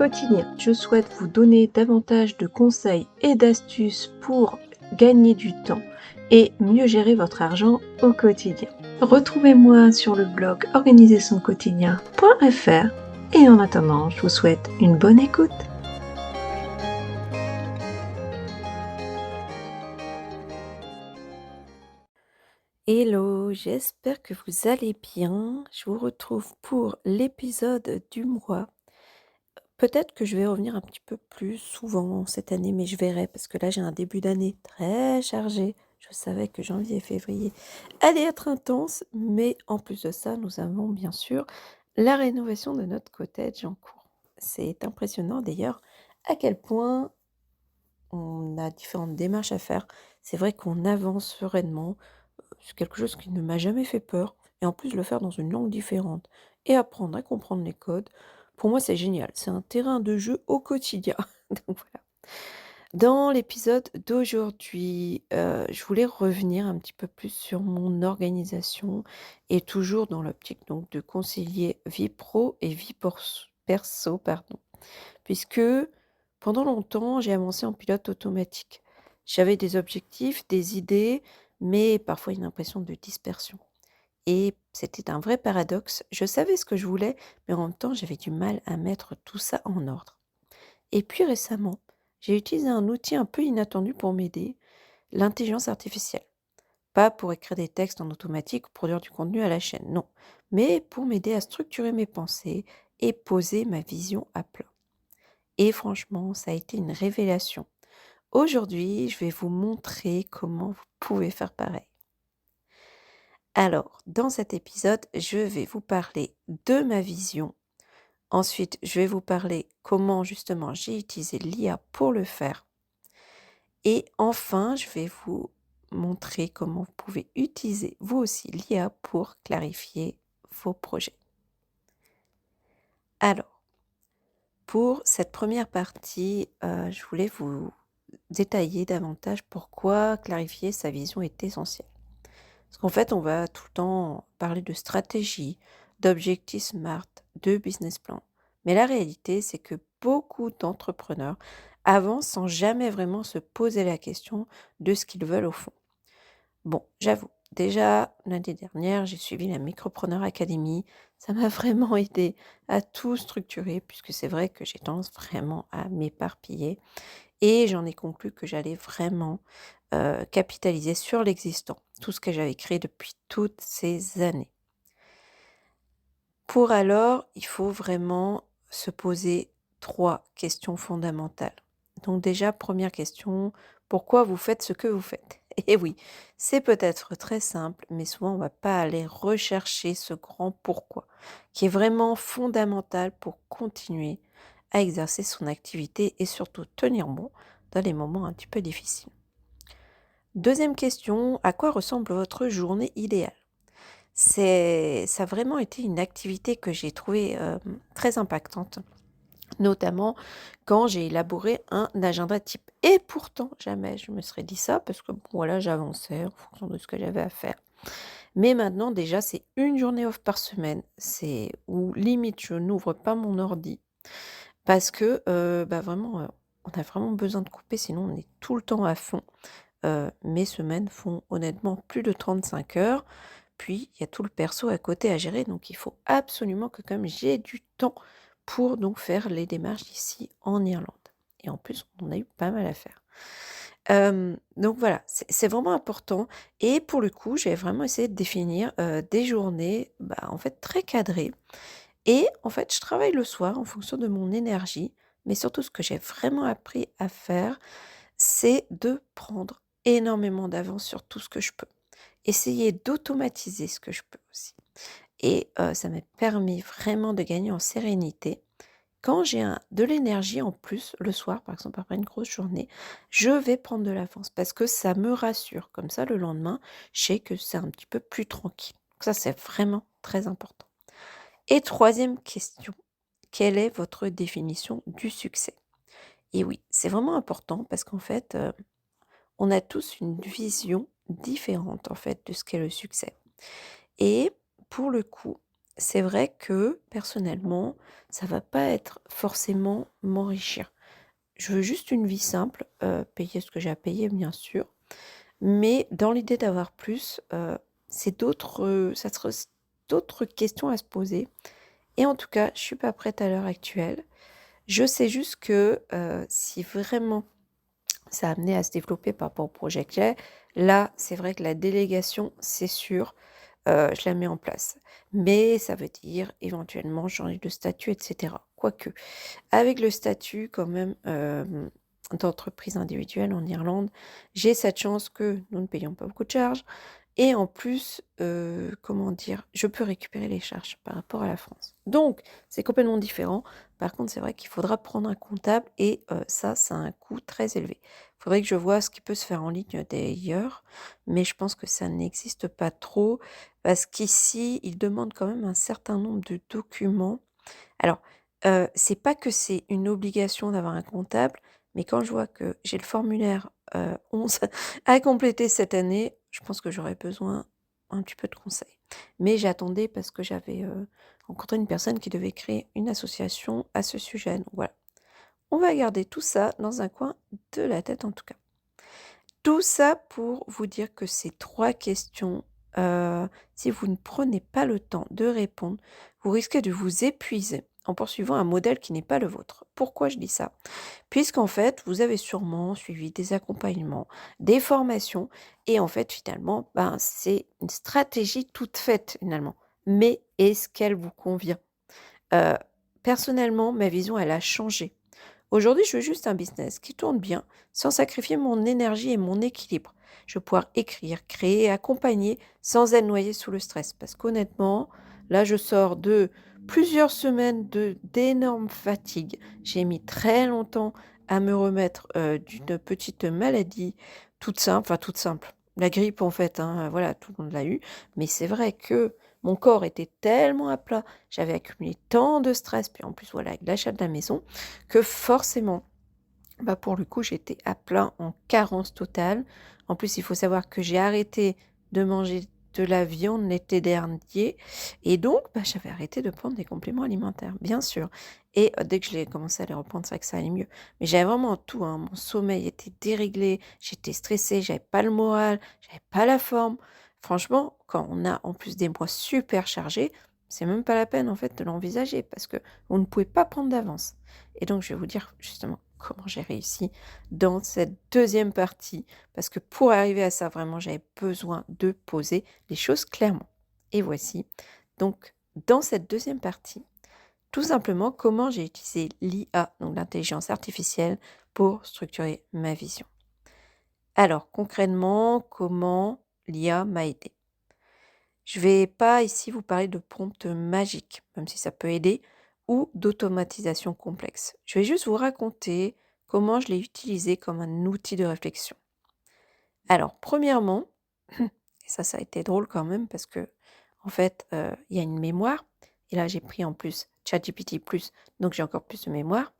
quotidien. Je souhaite vous donner davantage de conseils et d'astuces pour gagner du temps et mieux gérer votre argent au quotidien. Retrouvez-moi sur le blog organisersonquotidien.fr et en attendant, je vous souhaite une bonne écoute. Hello, j'espère que vous allez bien. Je vous retrouve pour l'épisode du mois. Peut-être que je vais revenir un petit peu plus souvent cette année, mais je verrai parce que là j'ai un début d'année très chargé. Je savais que janvier et février allaient être intenses, mais en plus de ça, nous avons bien sûr la rénovation de notre cottage en cours. C'est impressionnant d'ailleurs à quel point on a différentes démarches à faire. C'est vrai qu'on avance sereinement. C'est quelque chose qui ne m'a jamais fait peur. Et en plus, le faire dans une langue différente et apprendre à comprendre les codes, pour moi, c'est génial. C'est un terrain de jeu au quotidien. Donc voilà. Dans l'épisode d'aujourd'hui, je voulais revenir un petit peu plus sur mon organisation et toujours dans l'optique donc de concilier vie pro et vie perso, pardon. Puisque pendant longtemps, j'ai avancé en pilote automatique. J'avais des objectifs, des idées, mais parfois une impression de dispersion. Et c'était un vrai paradoxe. Je savais ce que je voulais, mais en même temps, j'avais du mal à mettre tout ça en ordre. Et puis récemment, j'ai utilisé un outil un peu inattendu pour m'aider, l'intelligence artificielle. Pas pour écrire des textes en automatique ou produire du contenu à la chaîne, non, mais pour m'aider à structurer mes pensées et poser ma vision à plat. Et franchement, ça a été une révélation. Aujourd'hui, je vais vous montrer comment vous pouvez faire pareil. Alors, dans cet épisode, je vais vous parler de ma vision. Ensuite, je vais vous parler comment justement j'ai utilisé l'IA pour le faire. Et enfin, je vais vous montrer comment vous pouvez utiliser vous aussi l'IA pour clarifier vos projets. Alors, pour cette première partie, je voulais vous détailler davantage pourquoi clarifier sa vision est essentiel. Parce qu'en fait, on va tout le temps parler de stratégie, d'objectifs SMART, de business plan. Mais la réalité, c'est que beaucoup d'entrepreneurs avancent sans jamais vraiment se poser la question de ce qu'ils veulent au fond. Bon, j'avoue, déjà l'année dernière, j'ai suivi la Micropreneur Academy. Ça m'a vraiment aidé à tout structurer, puisque c'est vrai que j'ai tendance vraiment à m'éparpiller. Et j'en ai conclu que j'allais vraiment capitaliser sur l'existant, tout ce que j'avais créé depuis toutes ces années. Pour alors, il faut vraiment se poser 3 questions fondamentales. Donc déjà, première question, pourquoi vous faites ce que vous faites? Et oui, c'est peut-être très simple, mais souvent on ne va pas aller rechercher ce grand pourquoi, qui est vraiment fondamental pour continuer à exercer son activité et surtout tenir bon dans les moments un petit peu difficiles. Deuxième question, à quoi ressemble votre journée idéale? Ça a vraiment été une activité que j'ai trouvée très impactante, notamment quand j'ai élaboré un agenda type. Et pourtant, jamais je me serais dit ça, parce que bon, voilà, j'avançais en fonction de ce que j'avais à faire. Mais maintenant, déjà, c'est une journée off par semaine, c'est où limite je n'ouvre pas mon ordi, parce que vraiment, on a vraiment besoin de couper, sinon on est tout le temps à fond. Mes semaines font honnêtement plus de 35 heures. Puis, il y a tout le perso à côté à gérer, donc il faut absolument que quand même j'ai du temps pour donc faire les démarches ici en Irlande. Et en plus, on a eu pas mal à faire. Donc voilà, c'est vraiment important. Et pour le coup, j'ai vraiment essayé de définir des journées en fait très cadrées. Et en fait, je travaille le soir en fonction de mon énergie. Mais surtout, ce que j'ai vraiment appris à faire, c'est de prendre énormément d'avance sur tout ce que je peux. Essayer d'automatiser ce que je peux aussi. Et ça m'a permis vraiment de gagner en sérénité. Quand j'ai de l'énergie en plus, le soir, par exemple, après une grosse journée, je vais prendre de l'avance parce que ça me rassure. Comme ça, le lendemain, je sais que c'est un petit peu plus tranquille. Donc ça, c'est vraiment très important. Et troisième question, quelle est votre définition du succès? Et oui, c'est vraiment important parce qu'en fait, on a tous une vision différente en fait de ce qu'est le succès. Et pour le coup, c'est vrai que personnellement, ça va pas être forcément m'enrichir. Je veux juste une vie simple, payer ce que j'ai à payer bien sûr, mais dans l'idée d'avoir plus, c'est d'autres, ça sera d'autres questions à se poser et en tout cas, je suis pas prête à l'heure actuelle. Je sais juste que, si vraiment ça a amené à se développer par rapport au projet que j'ai, là, c'est vrai que la délégation, c'est sûr, je la mets en place. Mais ça veut dire éventuellement changer de statut et cetera. Quoique, avec le statut quand même, d'entreprise individuelle en Irlande, j'ai cette chance que nous ne payons pas beaucoup de charges et en plus, comment dire? Je peux récupérer les charges par rapport à la France. Donc c'est complètement différent. Par contre, c'est vrai qu'il faudra prendre un comptable et ça a un coût très élevé. Il faudrait que je vois ce qui peut se faire en ligne d'ailleurs, mais je pense que ça n'existe pas trop parce qu'ici, ils demandent quand même un certain nombre de documents. Alors, c'est pas que c'est une obligation d'avoir un comptable, mais quand je vois que j'ai le formulaire, 11 à compléter cette année, je pense que j'aurais besoin un petit peu de conseils. Mais j'attendais parce que j'avais, rencontré une personne qui devait créer une association à ce sujet, donc voilà. On va garder tout ça dans un coin de la tête en tout cas. Tout ça pour vous dire que ces 3 questions, si vous ne prenez pas le temps de répondre, vous risquez de vous épuiser en poursuivant un modèle qui n'est pas le vôtre. Pourquoi je dis ça? Puisqu'en fait, vous avez sûrement suivi des accompagnements, des formations et en fait, finalement, ben, c'est une stratégie toute faite finalement. Mais est-ce qu'elle vous convient? Heu, Personnellement, ma vision, elle a changé. Aujourd'hui, je veux juste un business qui tourne bien, sans sacrifier mon énergie et mon équilibre. Je veux pouvoir écrire, créer, accompagner, sans être noyée sous le stress. Parce qu'honnêtement, là, je sors de plusieurs semaines d'énormes fatigues. J'ai mis très longtemps à me remettre d'une petite maladie toute simple. La grippe, en fait, hein, voilà, tout le monde l'a eu. Mais c'est vrai que mon corps était tellement à plat, j'avais accumulé tant de stress, puis en plus, voilà, avec l'achat de la maison, que forcément, bah, pour le coup, j'étais à plein en carence totale. En plus, il faut savoir que j'ai arrêté de manger de la viande l'été dernier et donc bah, j'avais arrêté de prendre des compléments alimentaires, bien sûr. Et dès que je l'ai commencé à les reprendre, c'est vrai que ça allait mieux. Mais j'avais vraiment tout, hein. Mon sommeil était déréglé, j'étais stressée, j'avais pas le moral, j'avais pas la forme. Franchement, quand on a en plus des mois super chargés, c'est même pas la peine en fait de l'envisager parce que on ne pouvait pas prendre d'avance. Et donc, je vais vous dire justement comment j'ai réussi dans cette deuxième partie, parce que pour arriver à ça, vraiment, j'avais besoin de poser les choses clairement. Et voici, donc, dans cette deuxième partie, tout simplement comment j'ai utilisé l'IA, donc l'intelligence artificielle, pour structurer ma vision. Alors, concrètement, comment l'IA m'a aidé? Je vais pas ici vous parler de prompts magiques, même si ça peut aider, ou d'automatisation complexe. Je vais juste vous raconter comment je l'ai utilisé comme un outil de réflexion. Alors, premièrement, et ça a été drôle quand même parce que, en fait, il y a une mémoire, et là j'ai pris en plus ChatGPT+, donc j'ai encore plus de mémoire.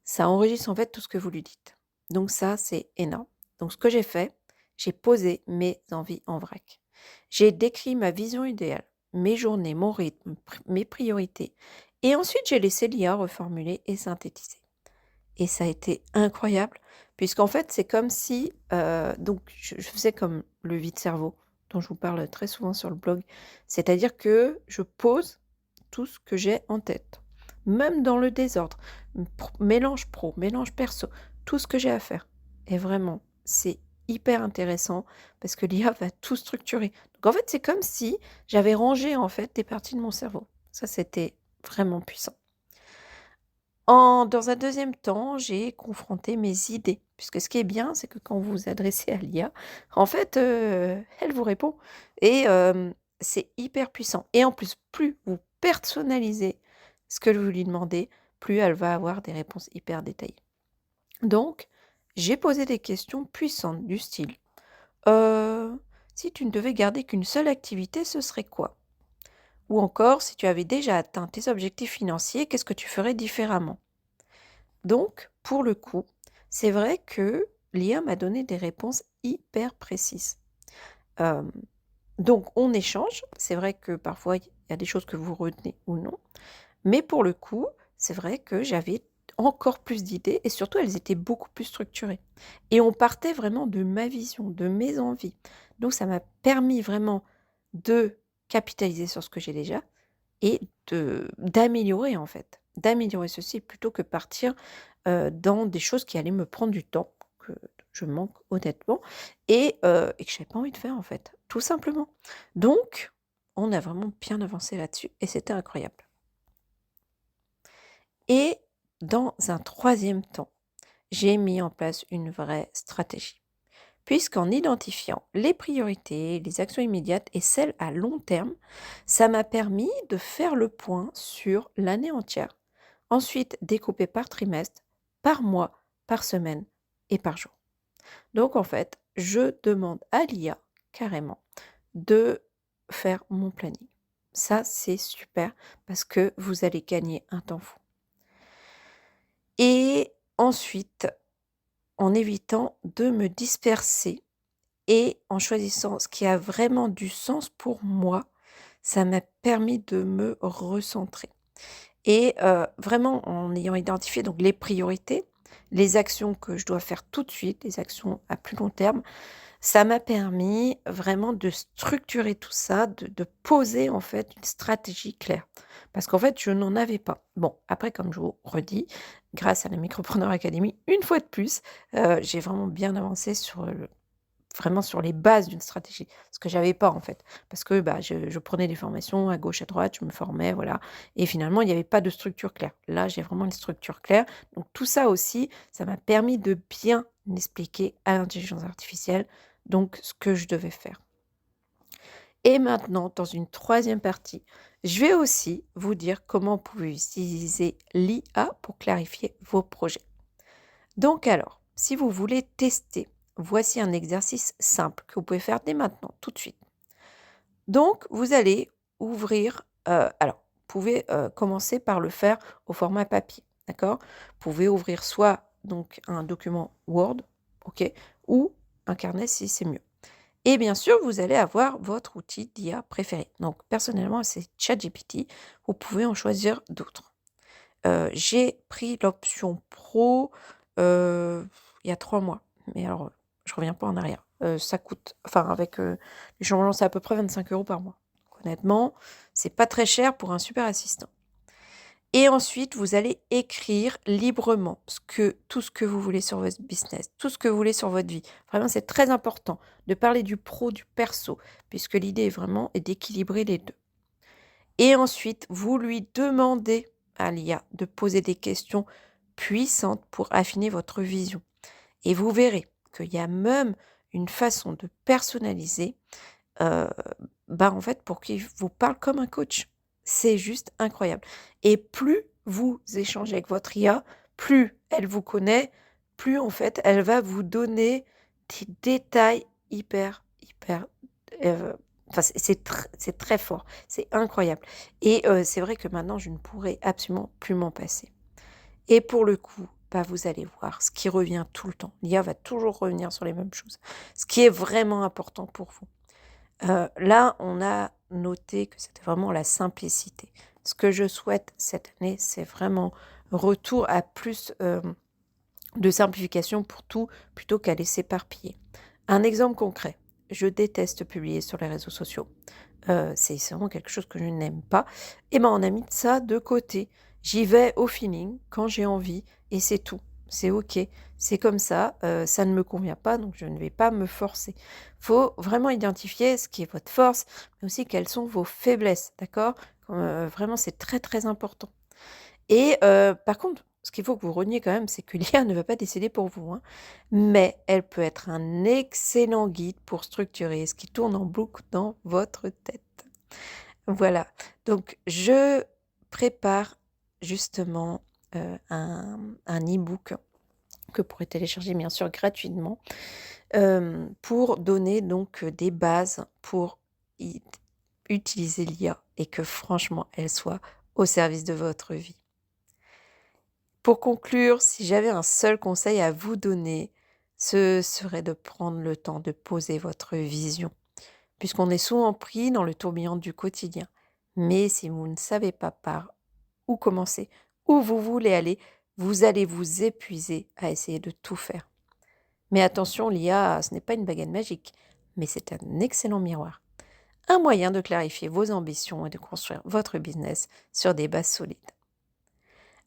Ça enregistre en fait tout ce que vous lui dites. Donc ça, c'est énorme. Donc ce que j'ai fait, j'ai posé mes envies en vrac. J'ai décrit ma vision idéale, mes journées, mon rythme, mes priorités. Et ensuite, j'ai laissé l'IA reformuler et synthétiser. Et ça a été incroyable, puisqu'en fait, c'est comme si, donc je faisais comme le vide-cerveau, dont je vous parle très souvent sur le blog. C'est-à-dire que je pose tout ce que j'ai en tête, même dans le désordre, mélange pro, mélange perso, tout ce que j'ai à faire. Et vraiment, c'est hyper intéressant parce que l'IA va tout structurer. Donc en fait, c'est comme si j'avais rangé en fait des parties de mon cerveau. Ça, c'était vraiment puissant. Dans un deuxième temps, j'ai confronté mes idées, puisque ce qui est bien, c'est que quand vous vous adressez à l'IA, en fait, elle vous répond et c'est hyper puissant et en plus, plus vous personnalisez ce que vous lui demandez, plus elle va avoir des réponses hyper détaillées. Donc, j'ai posé des questions puissantes du style: «Heu, si tu ne devais garder qu'une seule activité, ce serait quoi?» Ou encore: «Si tu avais déjà atteint tes objectifs financiers, qu'est-ce que tu ferais différemment?» Donc, pour le coup, c'est vrai que l'IA m'a donné des réponses hyper précises. Hem, donc on échange. C'est vrai que parfois, Il y a des choses que vous retenez ou non. Mais pour le coup, c'est vrai que j'avais encore plus d'idées et surtout elles étaient beaucoup plus structurées. Et on partait vraiment de ma vision, de mes envies. Donc ça m'a permis vraiment de capitaliser sur ce que j'ai déjà et d'améliorer en fait. D'améliorer ceci plutôt que partir, dans des choses qui allaient me prendre du temps, que je manque honnêtement et que j'avais pas envie de faire en fait, tout simplement. Donc on a vraiment bien avancé là-dessus et c'était incroyable. Et dans un troisième temps, j'ai mis en place une vraie stratégie. Puisqu'en identifiant les priorités, les actions immédiates et celles à long terme, ça m'a permis de faire le point sur l'année entière. Ensuite, découper par trimestre, par mois, par semaine et par jour. Donc en fait, je demande à l'IA carrément de faire mon planning. Ça, c'est super parce que vous allez gagner un temps fou. Et ensuite, en évitant de me disperser et en choisissant ce qui a vraiment du sens pour moi, ça m'a permis de me recentrer et vraiment en ayant identifié donc les priorités, les actions que je dois faire tout de suite, les actions à plus long terme, ça m'a permis vraiment de structurer tout ça, de poser en fait une stratégie claire. Parce qu'en fait, je n'en avais pas. Bon, après, comme je vous redis, grâce à la Micropreneur Academy, une fois de plus, j'ai vraiment bien avancé sur vraiment sur les bases d'une stratégie. Ce que j'avais pas en fait. Parce que bah, je prenais des formations à gauche, à droite, je me formais, voilà. Et finalement, il n'y avait pas de structure claire. Là, j'ai vraiment une structure claire. Donc tout ça aussi, ça m'a permis de bien expliquer à l'intelligence artificielle donc ce que je devais faire. Et maintenant, dans une troisième partie, je vais aussi vous dire comment vous pouvez utiliser l'IA pour clarifier vos projets. Donc alors, si vous voulez tester, voici un exercice simple que vous pouvez faire dès maintenant, tout de suite. Donc, vous allez ouvrir, alors, vous pouvez commencer par le faire au format papier, d'accord? Vous pouvez ouvrir soit donc un document Word, ok, ou un carnet si c'est mieux. Et bien sûr, vous allez avoir votre outil d'IA préféré. Donc, personnellement, c'est ChatGPT. Vous pouvez en choisir d'autres. J'ai pris l'option pro, il y a 3 mois. Mais alors, je reviens pas en arrière. Ça coûte enfin avec, les changements, c'est à peu près 25 € par mois. Donc honnêtement, c'est pas très cher pour un super assistant. Et ensuite, vous allez écrire librement tout ce que vous voulez sur votre business, tout ce que vous voulez sur votre vie. Vraiment, c'est très important de parler du pro, du perso, puisque l'idée est vraiment d'équilibrer les 2. Et ensuite, vous lui demandez à l'IA de poser des questions puissantes pour affiner votre vision. Et vous verrez qu'il y a même une façon de personnaliser, heu, en fait, pour qu'il vous parle comme un coach. C'est juste incroyable. Et plus vous échangez avec votre IA, plus elle vous connaît, plus en fait, elle va vous donner des détails hyper, heu, enfin c'est très fort, c'est incroyable. Et c'est vrai que maintenant je ne pourrais absolument plus m'en passer. Et pour le coup, bah, vous allez voir, ce qui revient tout le temps, l'IA va toujours revenir sur les mêmes choses. Ce qui est vraiment important pour vous. Là, on a noté que c'était vraiment la simplicité. Ce que je souhaite cette année, c'est vraiment retour à plus, de simplification pour tout, plutôt qu'à les s'éparpiller. Un exemple concret, je déteste publier sur les réseaux sociaux. C'est vraiment quelque chose que je n'aime pas. Et ben, on a mis ça de côté. J'y vais au feeling, quand j'ai envie et c'est tout. C'est OK, c'est comme ça ne me convient pas, donc je ne vais pas me forcer. Faut vraiment identifier ce qui est votre force, mais aussi quelles sont vos faiblesses, d'accord? Vraiment, c'est très, très important. Et par contre, ce qu'il faut que vous reniez quand même, c'est que l'IA ne va pas décider pour vous, hein, mais elle peut être un excellent guide pour structurer ce qui tourne en boucle dans votre tête. Voilà, donc je prépare justement, un e-book que vous pourrez télécharger bien sûr gratuitement, pour donner donc, des bases pour i utiliser l'IA et que franchement elle soit au service de votre vie. Pour conclure, si j'avais un seul conseil à vous donner, ce serait de prendre le temps de poser votre vision, puisqu'on est souvent pris dans le tourbillon du quotidien. Mais si vous ne savez pas par où commencer, où vous voulez aller, vous allez vous épuiser à essayer de tout faire. Mais attention, l'IA, ce n'est pas une baguette magique, mais c'est un excellent miroir. Un moyen de clarifier vos ambitions et de construire votre business sur des bases solides.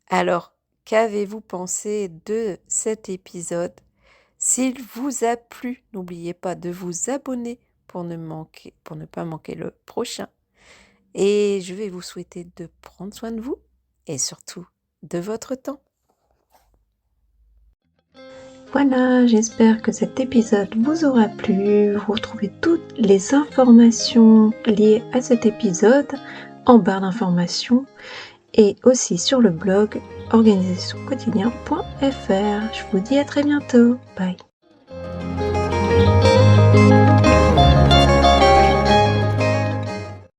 Alors, qu'avez-vous pensé de cet épisode? S'il vous a plu, n'oubliez pas de vous abonner pour ne pas manquer le prochain. Et je vais vous souhaiter de prendre soin de vous et surtout de votre temps. Voilà, j'espère que cet épisode vous aura plu. Vous retrouvez toutes les informations liées à cet épisode en barre d'informations et aussi sur le blog organisationquotidien.fr. Je vous dis à très bientôt. Bye.